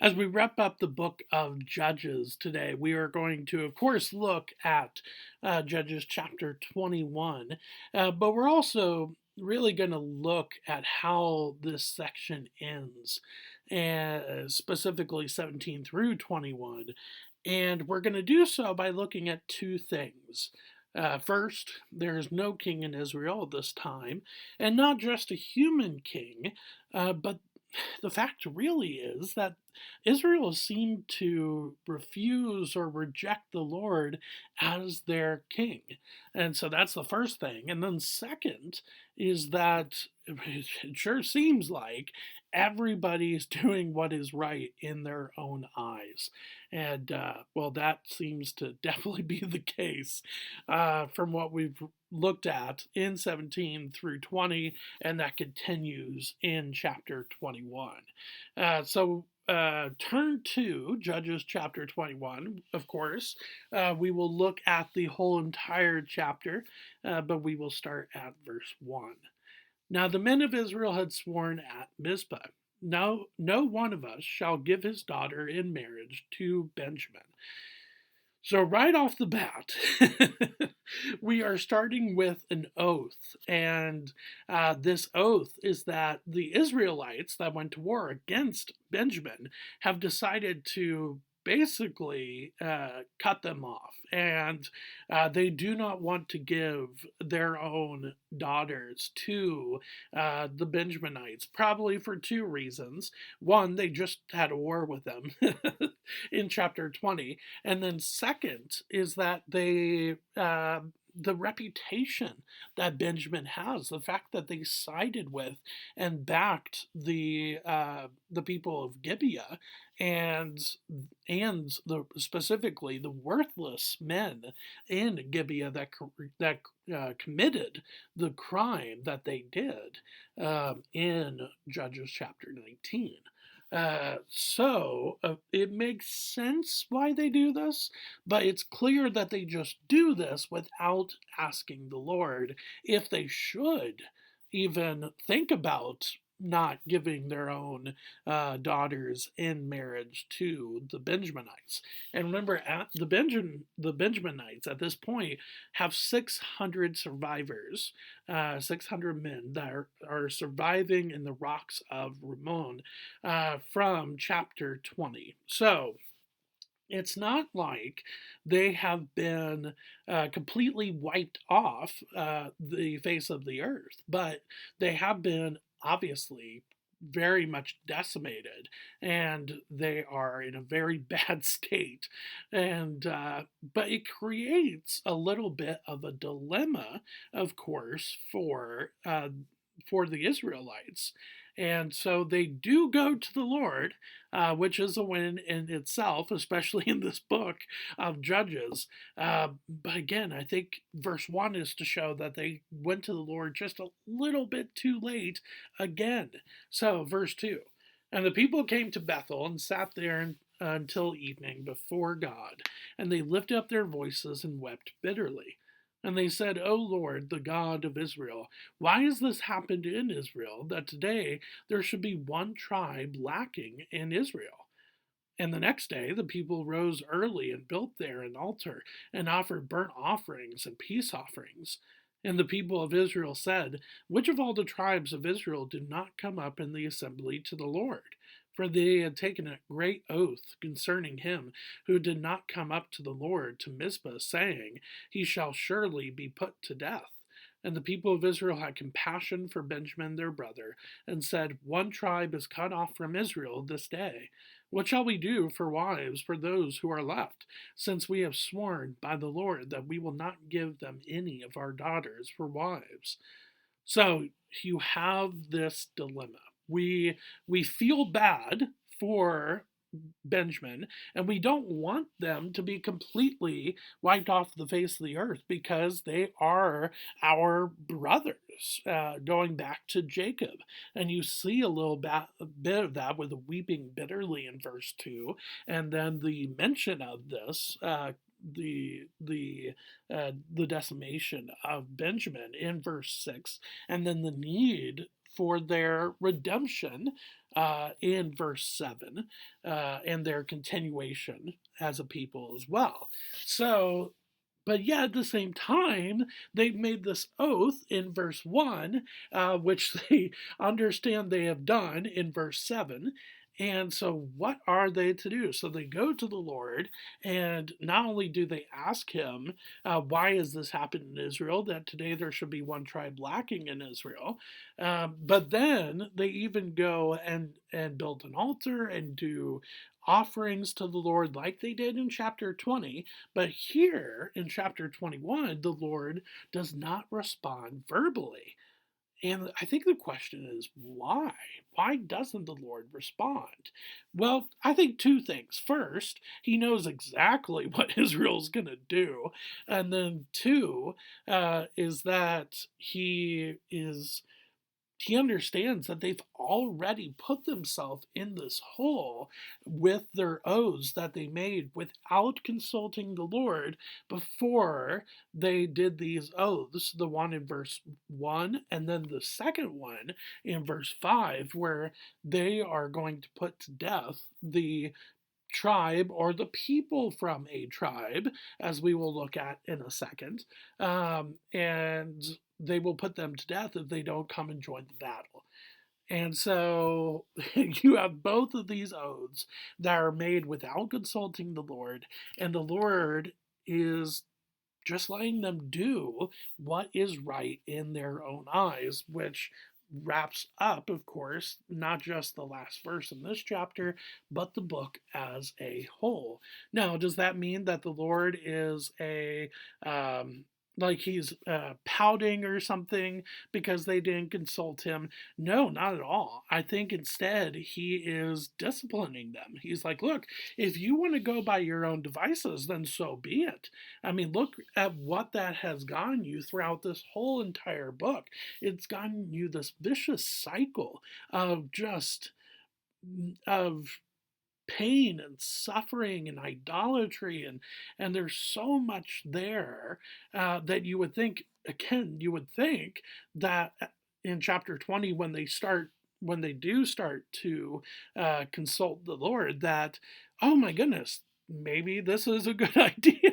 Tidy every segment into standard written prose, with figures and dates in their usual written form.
As we wrap up the book of Judges today, we are going to, of course, look at Judges chapter 21, but we're also really going to look at how this section ends, and specifically 17 through 21. And we're going to do so by looking at two things. First, there is no king in Israel at this time, and not just a human king, but the fact really is that Israel seemed to refuse or reject the Lord as their king. And so that's the first thing. And then, second, is that it sure seems like everybody's doing what is right in their own eyes. And, well, that seems to definitely be the case from what we've looked at in 17 through 20, and that continues in chapter 21. Turn to Judges chapter 21, of course. We will look at the whole entire chapter, but we will start at verse 1. Now the men of Israel had sworn at Mizpah, no one of us shall give his daughter in marriage to Benjamin. So, right off the bat, we are starting with an oath. And this oath is that the Israelites that went to war against Benjamin have decided to basically cut them off. And they do not want to give their own daughters to the Benjaminites, probably for two reasons. One, they just had a war with them in chapter 20. And then second is that the reputation that Benjamin has, the fact that they sided with and backed the people of Gibeah, and specifically the worthless men in Gibeah that committed the crime that they did in Judges chapter 19. It makes sense why they do this, but it's clear that they just do this without asking the Lord if they should even think about not giving their own daughters in marriage to the Benjaminites. And remember, the Benjaminites at this point have 600 survivors, 600 men that are surviving in the rocks of Ramon from chapter 20. So it's not like they have been completely wiped off the face of the earth, but they have been obviously very much decimated, and they are in a very bad state. And but it creates a little bit of a dilemma, of course, for the Israelites. And so they do go to the Lord, which is a win in itself, especially in this book of Judges. But again, I think verse 1 is to show that they went to the Lord just a little bit too late again. So, verse 2. And the people came to Bethel and sat there until evening before God, and they lifted up their voices and wept bitterly. And they said, O Lord, the God of Israel, why has this happened in Israel, that today there should be one tribe lacking in Israel? And the next day the people rose early and built there an altar, and offered burnt offerings and peace offerings. And the people of Israel said, which of all the tribes of Israel did not come up in the assembly to the Lord? For they had taken a great oath concerning him who did not come up to the Lord to Mizpah, saying, he shall surely be put to death. And the people of Israel had compassion for Benjamin their brother, and said, one tribe is cut off from Israel this day. What shall we do for wives for those who are left, since we have sworn by the Lord that we will not give them any of our daughters for wives? So you have this dilemma. We feel bad for Benjamin, and we don't want them to be completely wiped off the face of the earth because they are our brothers, going back to Jacob. And you see a bit of that with the weeping bitterly in verse 2, and then the mention of this. The decimation of Benjamin in verse 6, and then the need for their redemption in verse 7, and their continuation as a people as well. So, but yet at the same time, they've made this oath in verse 1, which they understand they have done in verse 7. And so, what are they to do? So, they go to the Lord, and not only do they ask him, why has this happened in Israel, that today there should be one tribe lacking in Israel, but then they even go and build an altar and do offerings to the Lord like they did in chapter 20. But here in chapter 21, the Lord does not respond verbally. And I think the question is why? Why doesn't the Lord respond? Well, I think two things. First, he knows exactly what Israel's going to do. And then two, is that he understands that they've already put themselves in this hole with their oaths that they made without consulting the Lord before they did these oaths, the one in verse 1 and then the second one in verse 5, where they are going to put to death the tribe or the people from a tribe, as we will look at in a second. And they will put them to death if they don't come and join the battle. And so you have both of these oaths that are made without consulting the Lord, and the Lord is just letting them do what is right in their own eyes, which wraps up, of course, not just the last verse in this chapter, but the book as a whole. Now, does that mean that the Lord is like he's pouting or something because they didn't consult him? No, not at all. I think instead he is disciplining them. He's like, look, if you want to go by your own devices, then so be it. I mean, look at what that has gotten you throughout this whole entire book. It's gotten you this vicious cycle of just of pain and suffering and idolatry, and there's so much there that you would think, again, you would think that in chapter 20, when they do start to consult the Lord, that, oh my goodness, maybe this is a good idea.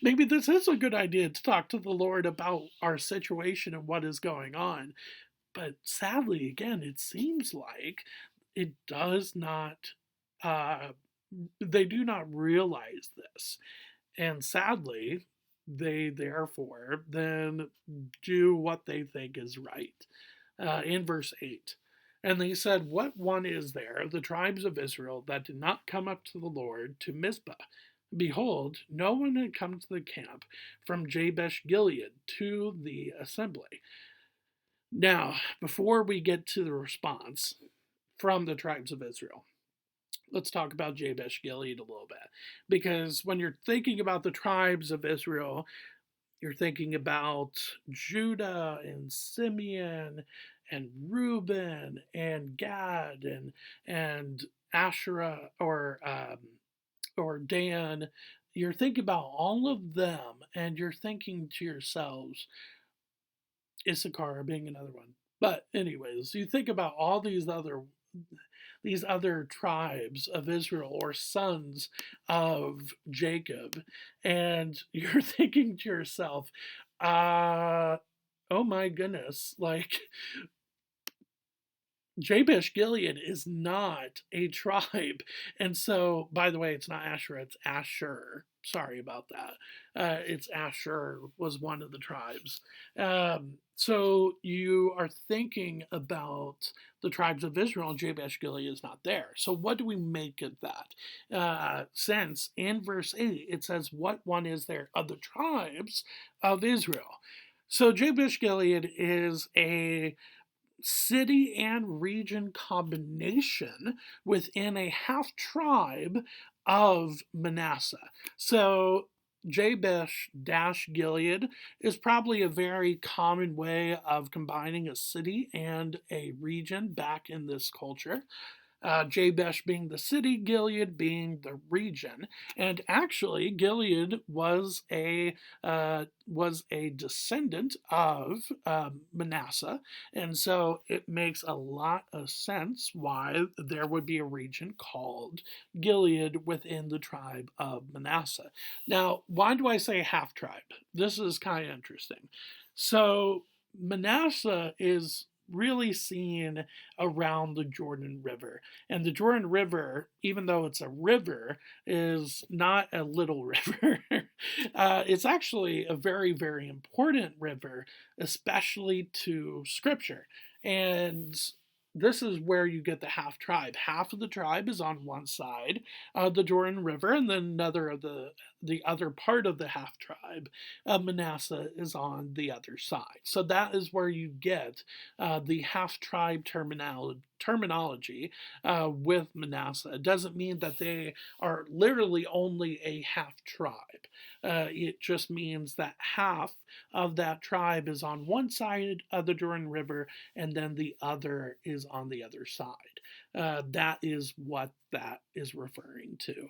Maybe this is a good idea to talk to the Lord about our situation and what is going on. But sadly, again, it seems like it does not, uh, they do not realize this. And sadly, they therefore then do what they think is right. In verse 8, and they said, what one is there of the tribes of Israel that did not come up to the Lord to Mizpah? Behold, no one had come to the camp from Jabesh-gilead to the assembly. Now, before we get to the response from the tribes of Israel, let's talk about Jabesh-gilead a little bit. Because when you're thinking about the tribes of Israel, you're thinking about Judah and Simeon and Reuben and Gad and Asherah or Dan. You're thinking about all of them, and you're thinking to yourselves, Issachar being another one. But anyways, you think about all these other tribes of Israel or sons of Jacob, and you're thinking to yourself, oh my goodness, like Jabesh-gilead is not a tribe. And so, by the way, it's not Asher, it's Asher. Sorry about that. It's Asher was one of the tribes. So you are thinking about the tribes of Israel, and Jabesh-gilead is not there. So what do we make of that? Since in verse 8 it says, what one is there of the tribes of Israel? So Jabesh-gilead is a city and region combination within a half tribe of Manasseh. So Jabesh-gilead is probably a very common way of combining a city and a region back in this culture. Jabesh being the city, Gilead being the region. And actually, Gilead was a descendant of Manasseh, and so it makes a lot of sense why there would be a region called Gilead within the tribe of Manasseh. Now, why do I say half tribe? This is kind of interesting. So Manasseh is really seen around the Jordan River. And the Jordan River, even though it's a river, is not a little river. It's actually a very, very important river, especially to Scripture. And this is where you get the half tribe. Half of the tribe is on one side of the Jordan River, and then another of the other part of the half tribe of Manasseh is on the other side. So that is where you get the half tribe terminology with Manasseh. It doesn't mean that they are literally only a half tribe. It just means that half of that tribe is on one side of the Jordan River, and then the other is on the other side. That is what that is referring to.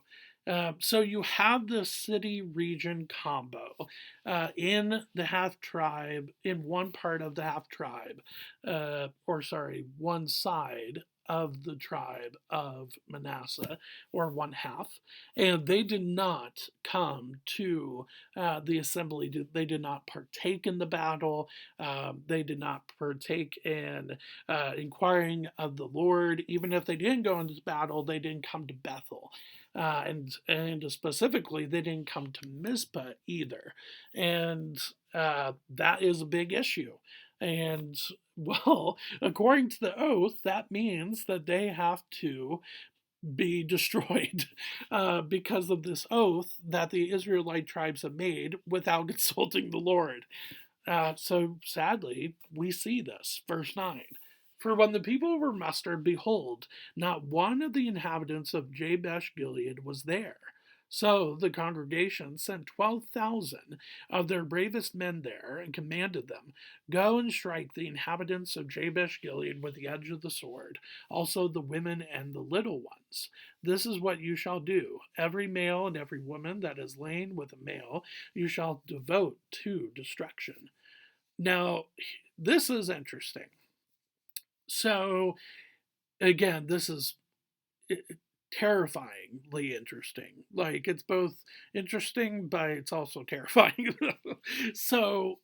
So you have the city region combo in the half tribe, in one part of the half tribe, one side of the tribe of Manasseh, or one half, and they did not come to the assembly. They did not partake in the battle. They did not partake in inquiring of the Lord. Even if they didn't go into battle, they didn't come to Bethel. And specifically, they didn't come to Mizpah either. And that is a big issue. And, well, according to the oath, that means that they have to be destroyed because of this oath that the Israelite tribes have made without consulting the Lord. So sadly, we see this. Verse 9. For when the people were mustered, behold, not one of the inhabitants of Jabesh-gilead was there. So the congregation sent 12,000 of their bravest men there and commanded them, go and strike the inhabitants of Jabesh-gilead with the edge of the sword, also the women and the little ones. This is what you shall do. Every male and every woman that is lain with a male you shall devote to destruction. Now, this is interesting. So, again, this is terrifyingly interesting. Like, it's both interesting, but it's also terrifying. So,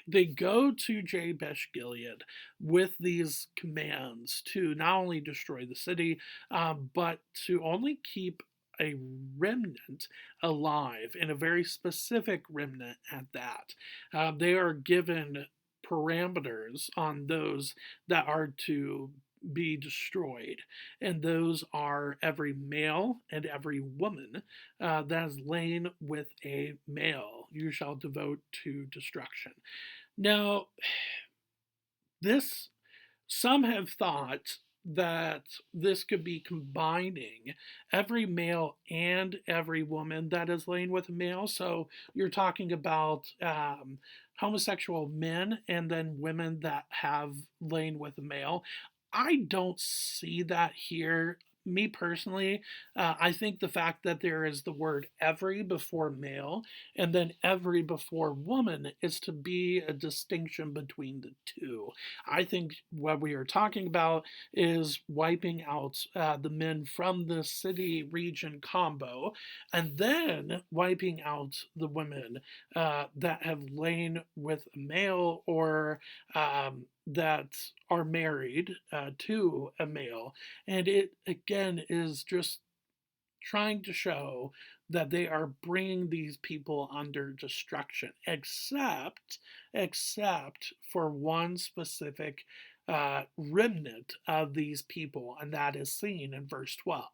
they go to Jabesh-gilead with these commands to not only destroy the city, but to only keep a remnant alive, and a very specific remnant at that. They are given parameters on those that are to be destroyed, and those are every male and every woman that is lain with a male you shall devote to destruction. Now, this some have thought that this could be combining every male and every woman that is laying with a male. So you're talking about homosexual men and then women that have lain with a male. I don't see that here. Me personally, I think the fact that there is the word every before male and then every before woman is to be a distinction between the two. I think what we are talking about is wiping out the men from the city region combo, and then wiping out the women that have lain with a male, or that are married to a male. And it again is just trying to show that they are bringing these people under destruction, except for one specific remnant of these people, and that is seen in verse 12.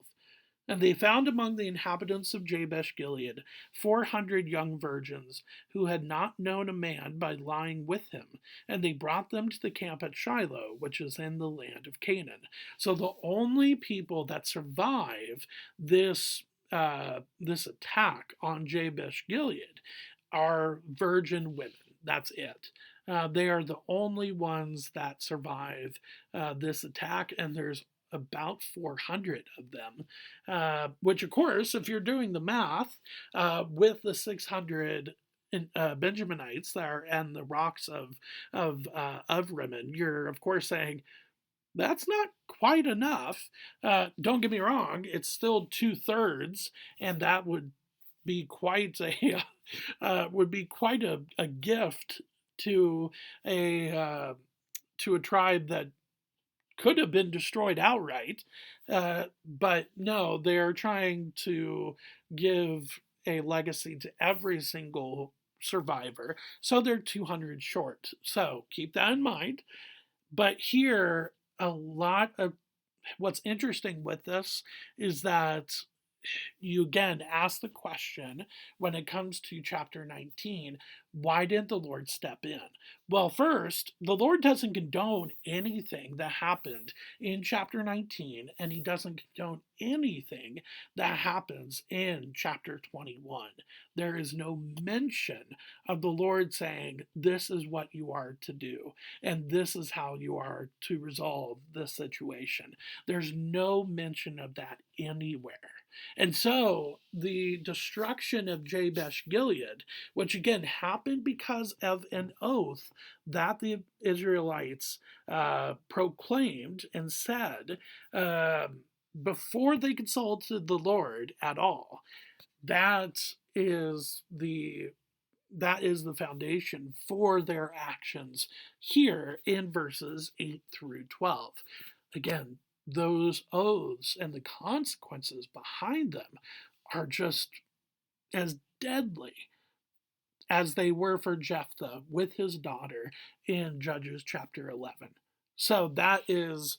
And they found among the inhabitants of Jabesh-gilead 400 young virgins who had not known a man by lying with him, and they brought them to the camp at Shiloh, which is in the land of Canaan. So the only people that survive this attack on Jabesh-gilead are virgin women. That's it. They are the only ones that survive this attack, and there's about 400 of them, which, of course, if you're doing the math, with the 600 Benjaminites there and the rocks of Rimmon, you're of course saying that's not quite enough. Don't get me wrong; it's still 2/3, and that be quite a would be quite a gift to a tribe that could have been destroyed outright. But no, they're trying to give a legacy to every single survivor. So they're 200 short. So keep that in mind. But here, a lot of what's interesting with this is that you again ask the question when it comes to chapter 19, why didn't the Lord step in? Well, first, the Lord doesn't condone anything that happened in chapter 19, and he doesn't condone anything that happens in chapter 21. There is no mention of the Lord saying, this is what you are to do, and this is how you are to resolve this situation. There's no mention of that anywhere. And so the destruction of Jabesh-gilead, which again happened because of an oath that the Israelites proclaimed and said before they consulted the Lord at all, that is the foundation for their actions here in verses 8 through 12. Again, those oaths and the consequences behind them are just as deadly as they were for Jephthah with his daughter in Judges chapter 11. So that is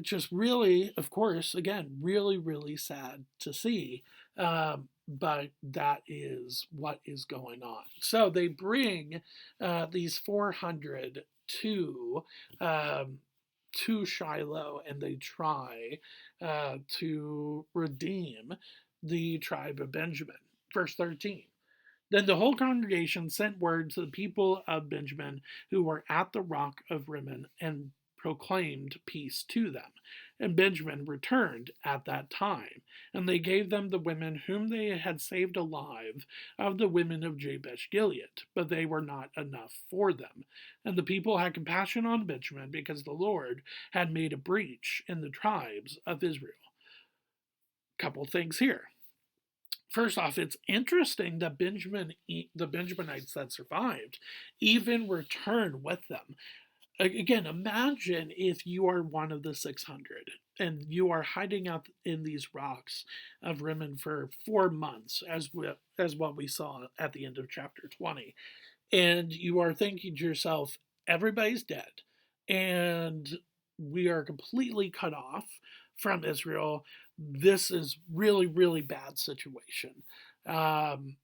just really, of course, again, really, really sad to see. But that is what is going on. So they bring these 400 to Shiloh, and they try to redeem the tribe of Benjamin. Verse 13. Then the whole congregation sent word to the people of Benjamin who were at the rock of Rimmon and proclaimed peace to them. And Benjamin returned at that time, and they gave them the women whom they had saved alive of the women of Jabesh-gilead, but they were not enough for them. And the people had compassion on Benjamin because the Lord had made a breach in the tribes of Israel. Couple things here. First off, it's interesting that the Benjaminites that survived even returned with them. Again, imagine if you are one of the 600 and you are hiding out in these rocks of Rimmon for 4 months, as what we saw at the end of chapter 20, and you are thinking to yourself, everybody's dead, and we are completely cut off from Israel. This is really, really bad situation. Um,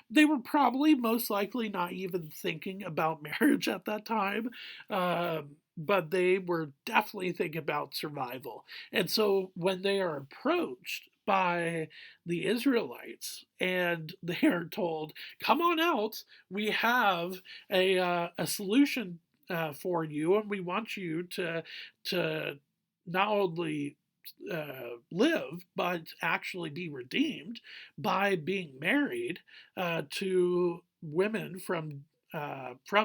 they were probably most likely not even thinking about marriage at that time, but they were definitely thinking about survival. And so when they are approached by the Israelites and they are told, come on out, we have a solution for you, and we want you to not only live, but actually be redeemed by being married to women from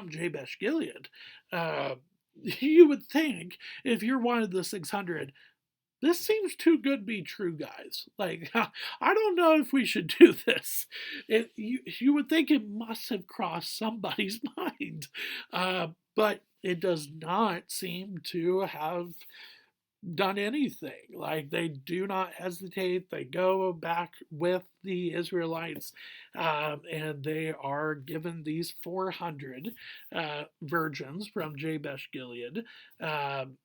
Jabesh-gilead. You would think if you're one of the 600, this seems too good to be true, guys. Like, I don't know if we should do this. You would think it must have crossed somebody's mind, but it does not seem to have done anything. Like, they do not hesitate. They go back with the Israelites, and they are given these 400 virgins from Jabesh-gilead, and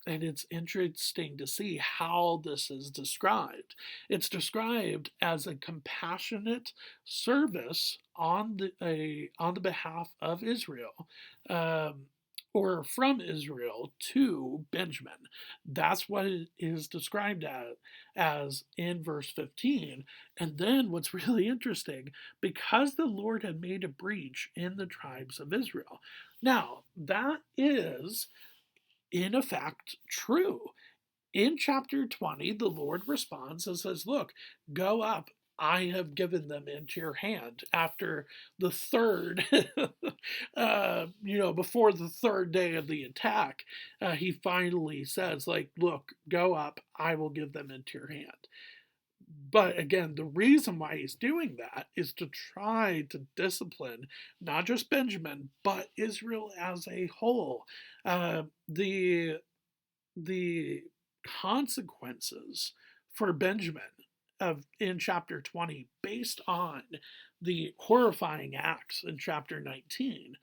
it's interesting to see how this is described. It's described as a compassionate service on the behalf of Israel. or from Israel to Benjamin. That's what it is described as in verse 15. And then what's really interesting, because the Lord had made a breach in the tribes of Israel. Now, that is in effect true. In chapter 20, the Lord responds and says, look, go up. I have given them into your hand after the third, before the third day of the attack. He finally says, like, look, go up. I will give them into your hand. But again, the reason why he's doing that is to try to discipline not just Benjamin, but Israel as a whole. The the consequences for Benjamin in chapter 20 based on the horrifying acts in chapter 19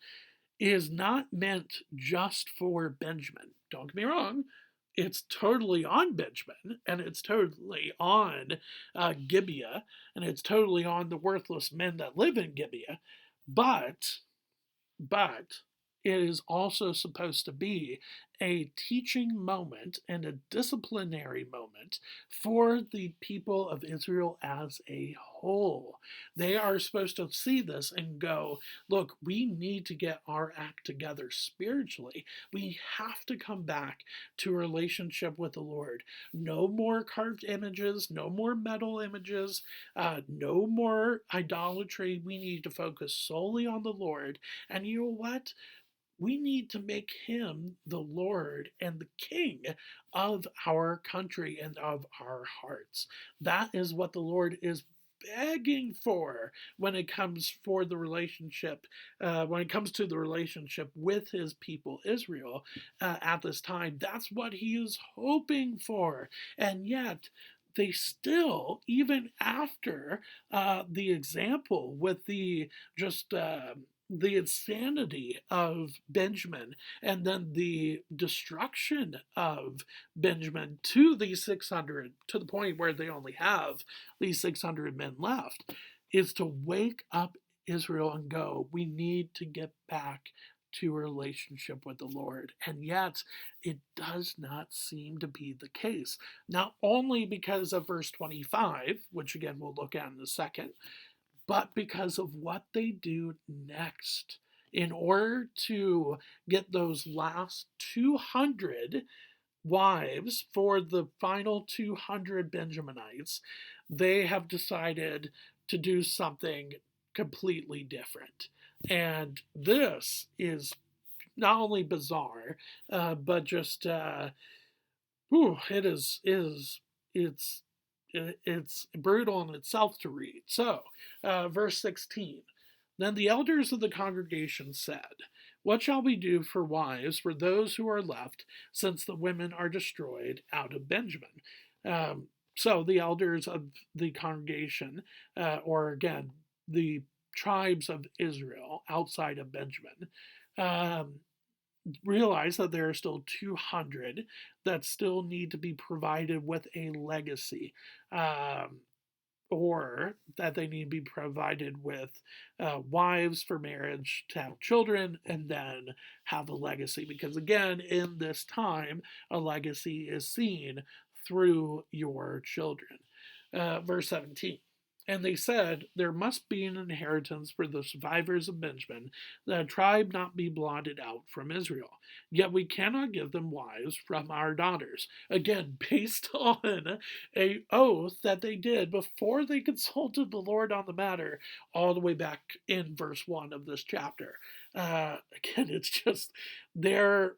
is not meant just for Benjamin. Don't get me wrong. It's totally on Benjamin, and it's totally on Gibeah, and it's totally on the worthless men that live in Gibeah. But it is also supposed to be a teaching moment and a disciplinary moment for the people of Israel as a whole. They are supposed to see this and go, look, we need to get our act together spiritually. We have to come back to a relationship with the Lord. No more carved images, no more metal images, no more idolatry. We need to focus solely on the Lord. And you know what? We need to make him the Lord and the King of our country and of our hearts. That is what the Lord is begging for when it comes for the relationship, when it comes to the relationship with his people Israel at this time. That's what he is hoping for, and yet they still, even after the example with the insanity of Benjamin and then the destruction of Benjamin to these 600, to the point where they only have these 600 men left, is to wake up Israel and go, we need to get back to a relationship with the Lord. And yet, it does not seem to be the case. Not only because of verse 25, which again we'll look at in a second, but because of what they do next. In order to get those last 200 wives for the final 200 Benjaminites, they have decided to do something completely different. And this is not only bizarre, but just it's it's brutal in itself to read. So, verse 16. Then the elders of the congregation said, what shall we do for wives for those who are left, since the women are destroyed out of Benjamin? So the elders of the congregation, or again, the tribes of Israel outside of Benjamin, um, realize that there are still 200 that still need to be provided with a legacy, or that they need to be provided with wives for marriage to have children and then have a legacy. Because again, in this time, a legacy is seen through your children. Verse 17. And they said, there must be an inheritance for the survivors of Benjamin, that a tribe not be blotted out from Israel. Yet we cannot give them wives from our daughters. Again, based on a oath that they did before they consulted the Lord on the matter, all the way back in verse 1 of this chapter. Again, it's just their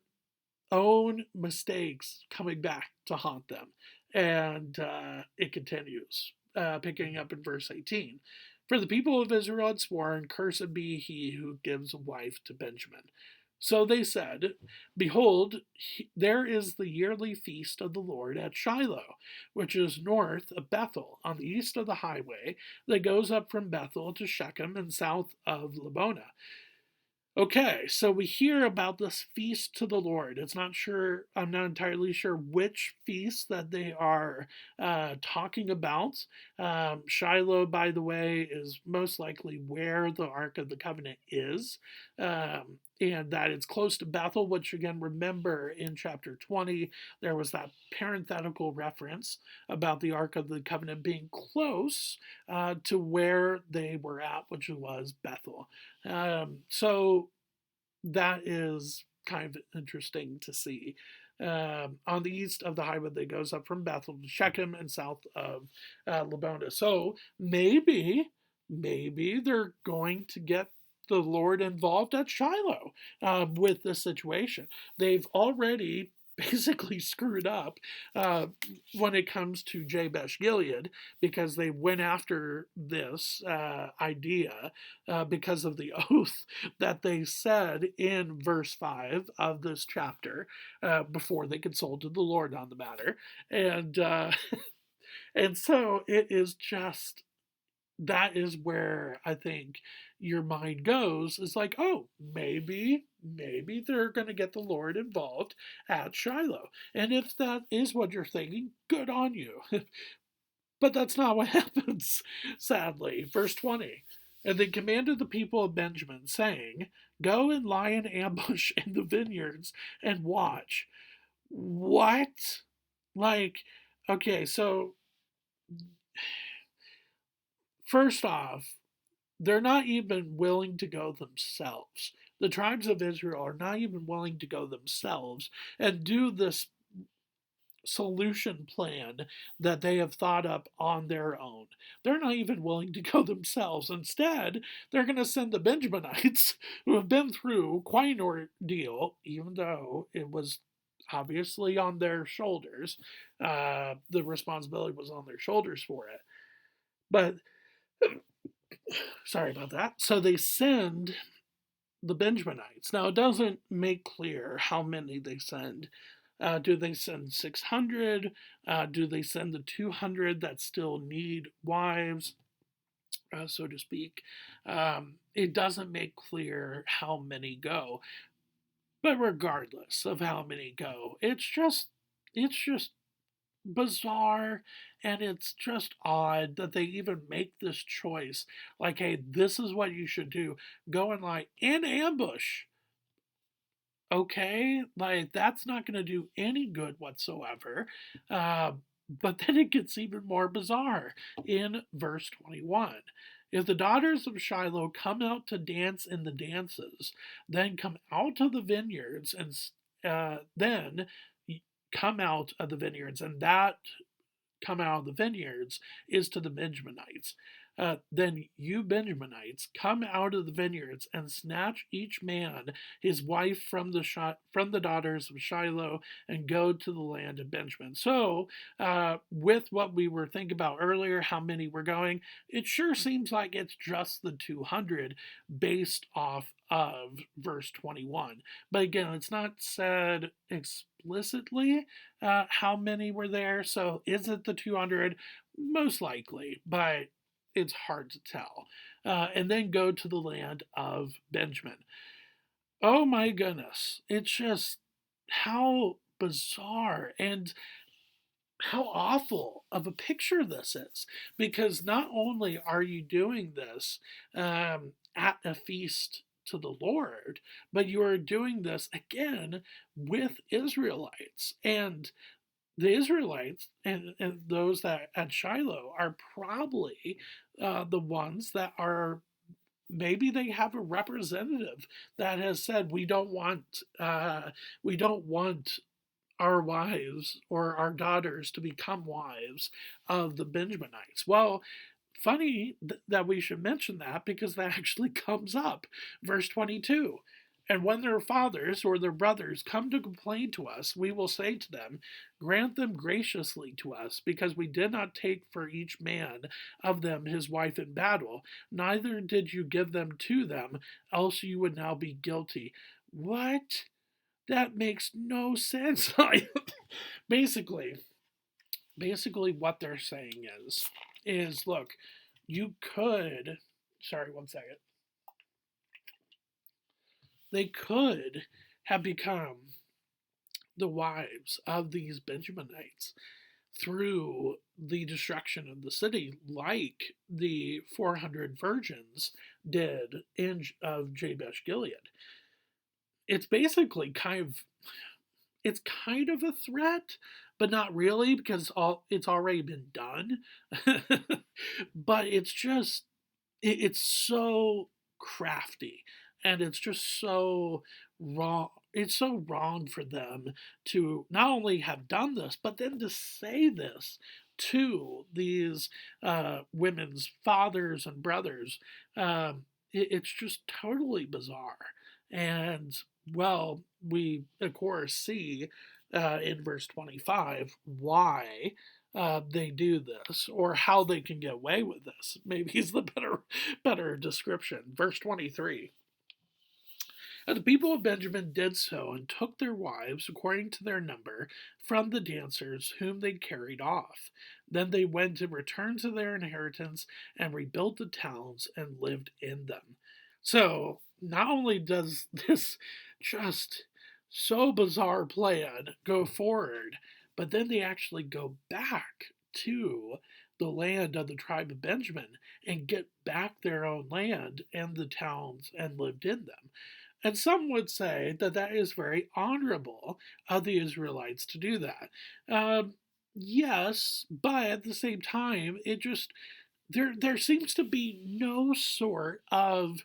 own mistakes coming back to haunt them. And it continues, picking up in verse 18. For the people of Israel had sworn, cursed be he who gives a wife to Benjamin. So they said, behold, there is the yearly feast of the Lord at Shiloh, which is north of Bethel, on the east of the highway that goes up from Bethel to Shechem and south of Lebonah. Okay, so we hear about this feast to the Lord. I'm not entirely sure which feast that they are talking about. Shiloh, by the way, is most likely where the Ark of the Covenant is. and that it's close to Bethel, which again, remember in chapter 20, there was that parenthetical reference about the Ark of the Covenant being close to where they were at, which was Bethel. So that is kind of interesting to see. On the east of the highway that goes up from Bethel to Shechem and south of Lebonah. So maybe they're going to get the Lord involved at Shiloh with this situation. They've already basically screwed up when it comes to Jabesh-gilead because they went after this idea because of the oath that they said in verse 5 of this chapter before they consulted the Lord on the matter. And, and so it is just, that is where I think your mind goes, is like, oh, maybe they're going to get the Lord involved at Shiloh. And if that is what you're thinking, good on you. But that's not what happens, sadly. Verse 20. And they commanded the people of Benjamin, saying, go and lie in ambush in the vineyards and watch. What? Like, okay, so first off, they're not even willing to go themselves. The tribes of Israel are not even willing to go themselves and do this solution plan that they have thought up on their own. They're not even willing to go themselves. Instead, they're going to send the Benjaminites, who have been through quite an ordeal, even though it was obviously on their shoulders. The responsibility was on their shoulders for it. But, sorry about that. So they send the Benjaminites. Now, it doesn't make clear how many they send. Do they send 600? Do they send the 200 that still need wives, so to speak? It doesn't make clear how many go. But regardless of how many go, it's just bizarre, and it's just odd that they even make this choice. Like, hey, this is what you should do. Go and lie in ambush. Okay, like that's not going to do any good whatsoever. Uh, but then it gets even more bizarre in verse 21. If the daughters of Shiloh come out to dance in the dances, then come out of the vineyards and then come out of the vineyards, and that come out of the vineyards is to the Benjaminites. Then you Benjaminites come out of the vineyards and snatch each man his wife from the daughters of Shiloh and go to the land of Benjamin. So, with what we were thinking about earlier, how many were going, it sure seems like it's just the 200 based off of verse 21. But again, it's not said explicitly how many were there. So is it the 200? Most likely, but it's hard to tell. And then go to the land of Benjamin. Oh my goodness. It's just how bizarre and how awful of a picture this is. Because not only are you doing this at a feast to the Lord, but you are doing this again with Israelites. And the Israelites and those that at Shiloh are probably the ones that are, maybe they have a representative that has said we don't want our wives or our daughters to become wives of the Benjaminites. Well, funny that we should mention that because that actually comes up. Verse 22. And when their fathers or their brothers come to complain to us, we will say to them, grant them graciously to us, because we did not take for each man of them his wife in battle, neither did you give them to them, else you would now be guilty. What? That makes no sense. basically, basically what they're saying is look, you could, sorry, one second. They could have become the wives of these Benjaminites through the destruction of the city, like the 400 virgins did of Jabesh-gilead. it's basically kind of a threat, but not really because it's already been done. But it's so crafty, and it's just so wrong. It's so wrong for them to not only have done this, but then to say this to these women's fathers and brothers. It's just totally bizarre. And, well, we, of course, see in verse 25 why they do this, or how they can get away with this. Maybe is the better description. Verse 23. And the people of Benjamin did so, and took their wives according to their number from the dancers whom they carried off. Then they went and returned to their inheritance, and rebuilt the towns, and lived in them. So not only does this just so bizarre plan go forward, but then they actually go back to the land of the tribe of Benjamin and get back their own land and the towns and lived in them. And some would say that that is very honorable of the Israelites to do that. Um, yes, but at the same time, it just there seems to be no sort of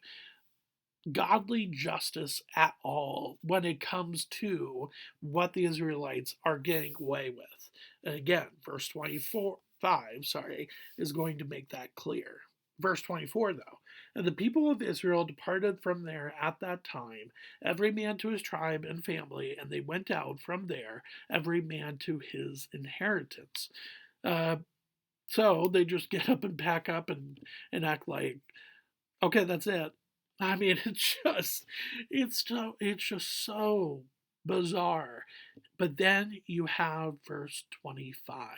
godly justice at all when it comes to what the Israelites are getting away with. And again, verse 24, 5, sorry, is going to make that clear. Verse 24, though, and the people of Israel departed from there at that time, every man to his tribe and family, and they went out from there, every man to his inheritance. Uh, so they just get up and pack up and act like, okay, that's it. I mean, it's just so bizarre. But then you have verse 25.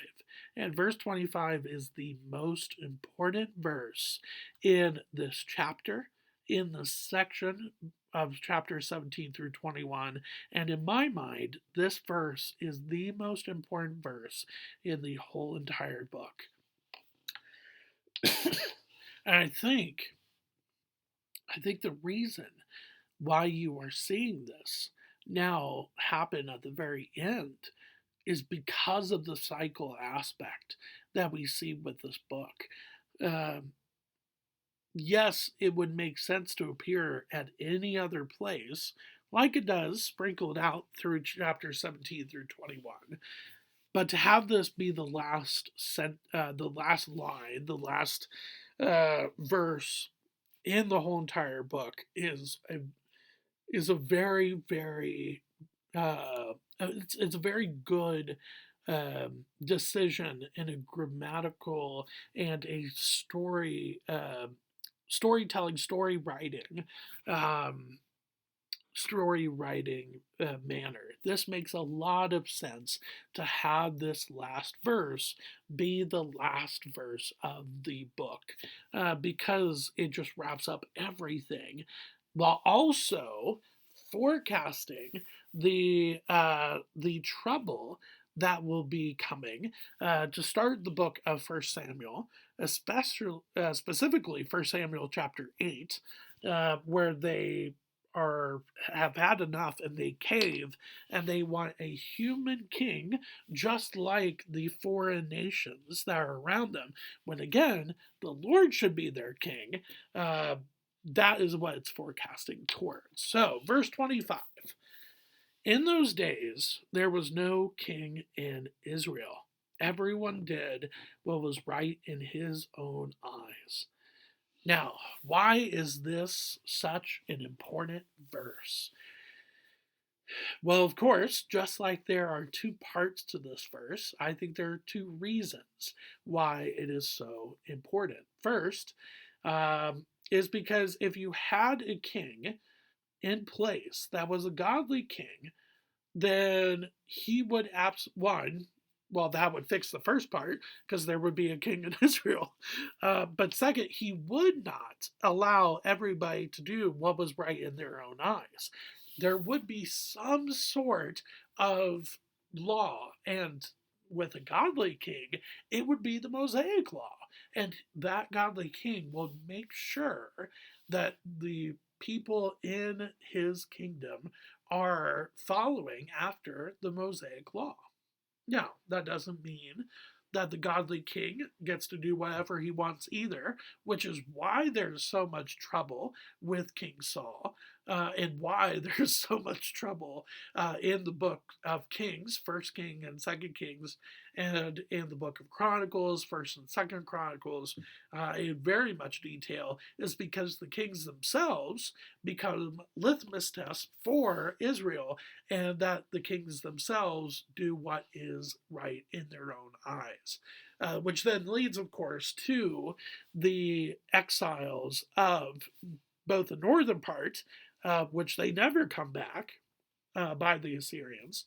And verse 25 is the most important verse in this chapter, in the section of chapter 17 through 21. And in my mind, this verse is the most important verse in the whole entire book. And I think the reason why you are seeing this now happen at the very end is because of the cycle aspect that we see with this book. Um, yes, it would make sense to appear at any other place, like it does, sprinkled out through chapter 17 through 21. But to have this be the last line, the last verse in the whole entire book is a very very it's a very good decision in a grammatical and a storytelling um, story writing manner. This makes a lot of sense to have this last verse be the last verse of the book because it just wraps up everything while also forecasting the trouble that will be coming to start the book of First Samuel, especially specifically First Samuel chapter 8, where they are have had enough and they cave and they want a human king just like the foreign nations that are around them, when again the Lord should be their king. uh, that is what it's forecasting towards. So verse 25, in those days there was no king in Israel, everyone did what was right in his own eyes. Now, why is this such an important verse? Well, of course, just like there are two parts to this verse, I think there are two reasons why it is so important. First, is because if you had a king in place that was a godly king, then he would one, well, that would fix the first part because there would be a king in Israel. But second, he would not allow everybody to do what was right in their own eyes. There would be some sort of law, and with a godly king, it would be the Mosaic law. And that godly king will make sure that the people in his kingdom are following after the Mosaic law. Now, that doesn't mean that the godly king gets to do whatever he wants either, which is why there's so much trouble with King Saul, and why there's so much trouble in the book of Kings, First King and Second Kings, and in the book of Chronicles, First and Second Chronicles, in very much detail, is because the kings themselves become litmus tests for Israel, and that the kings themselves do what is right in their own eyes. Which then leads, of course, to the exiles of both the northern part, which they never come back by the Assyrians,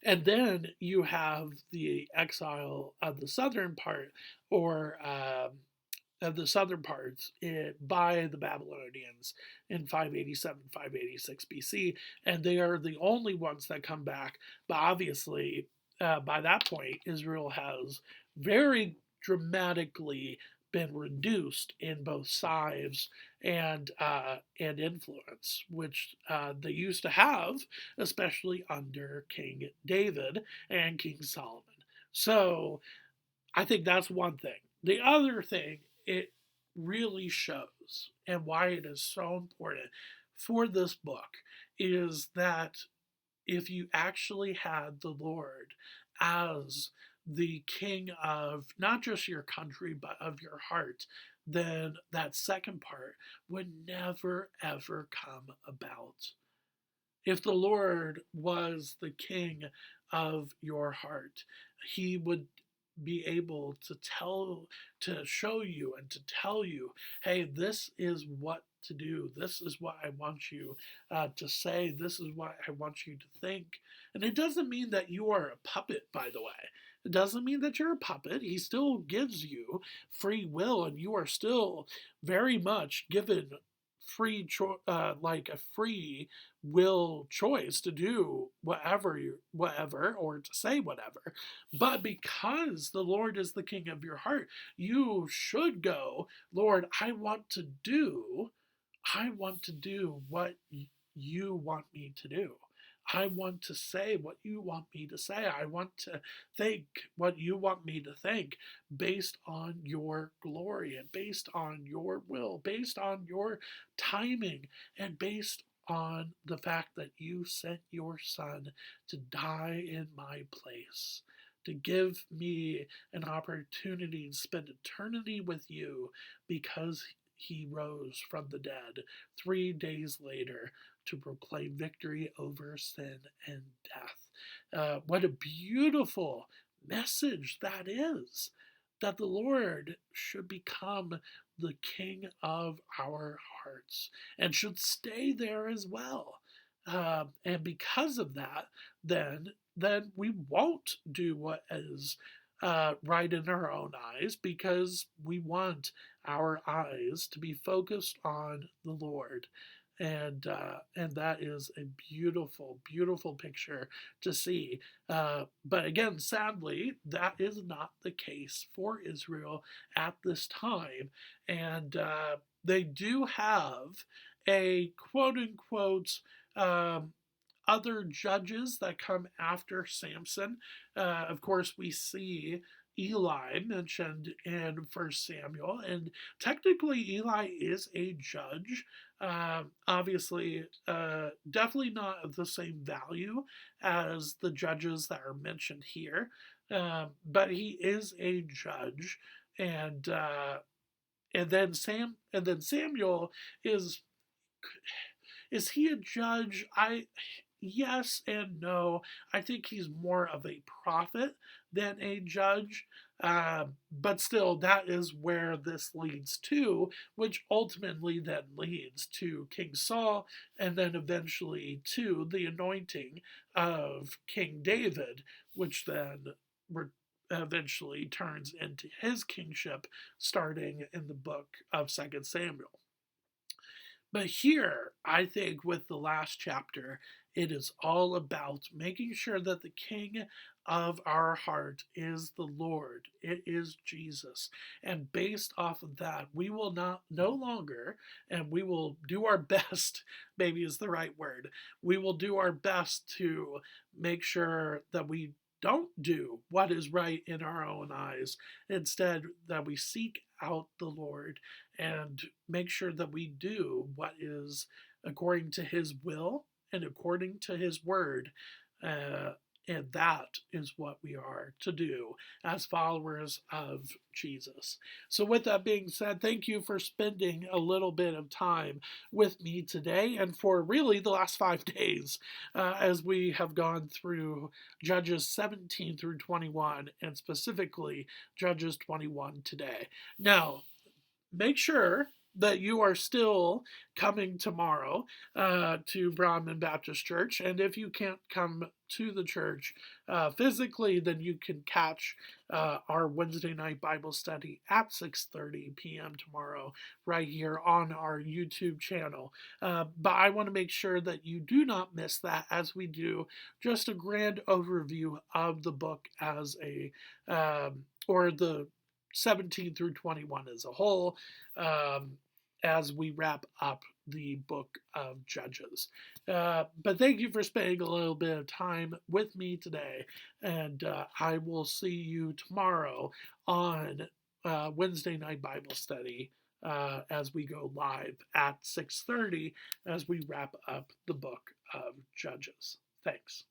and then you have the exile of the southern part, or of the southern parts by the Babylonians in 587, 586 BC, and they are the only ones that come back. But obviously, by that point, Israel has very dramatically been reduced in both size and influence, which they used to have, especially under King David and King Solomon. So I think that's one thing. The other thing it really shows, and why it is so important for this book, is that if you actually had the Lord as the king of not just your country, but of your heart, then that second part would never ever come about. If the Lord was the king of your heart, he would be able to show you and to tell you, hey, this is what to do. This is what I want you to say. This is what I want you to think. And it doesn't mean that you are a puppet, by the way. It doesn't mean that you're a puppet. He still gives you free will, and you are still very much given like a free will choice to do whatever or to say whatever. But because the Lord is the king of your heart, you should go, Lord, I want to do what you want me to do. I want to say what you want me to say. I want to think what you want me to think, based on your glory and based on your will, based on your timing, and based on the fact that you sent your son to die in my place, to give me an opportunity to spend eternity with you, because he rose from the dead 3 days later to proclaim victory over sin and death. What a beautiful message that is, that the Lord should become the king of our hearts and should stay there as well. And because of that, then we won't do what is right in our own eyes, because we want our eyes to be focused on the Lord. And that is a beautiful, beautiful picture to see. But again, sadly, that is not the case for Israel at this time. And they do have a quote unquote other judges that come after Samson. Of course, we see Eli mentioned in First Samuel, and technically Eli is a judge. Obviously, definitely not of the same value as the judges that are mentioned here, but he is a judge, and then Samuel is he a judge? Yes and no. I think he's more of a prophet than a judge. But still, that is where this leads to, which ultimately then leads to King Saul, and then eventually to the anointing of King David, which then eventually turns into his kingship, starting in the book of 2 Samuel. But here, I think with the last chapter It is all about making sure that the king of our heart is the Lord. It is Jesus. And based off of that, we will not no longer, and we will do our best, maybe is the right word. We will do our best to make sure that we don't do what is right in our own eyes. Instead, that we seek out the Lord and make sure that we do what is according to his will and according to his word. Uh, and that is what we are to do as followers of Jesus. So, with that being said, thank you for spending a little bit of time with me today and for really the last 5 days as we have gone through Judges 17 through 21 and specifically Judges 21 today. Now, make sure that you are still coming tomorrow to Brahman Baptist Church. And if you can't come to the church physically, then you can catch our Wednesday night Bible study at 6:30 p.m. tomorrow, right here on our YouTube channel. But I want to make sure that you do not miss that as we do just a grand overview of the book as or the 17 through 21 as a whole, as we wrap up the book of Judges. But thank you for spending a little bit of time with me today, and I will see you tomorrow on Wednesday night Bible study as we go live at 6:30 as we wrap up the book of Judges. Thanks.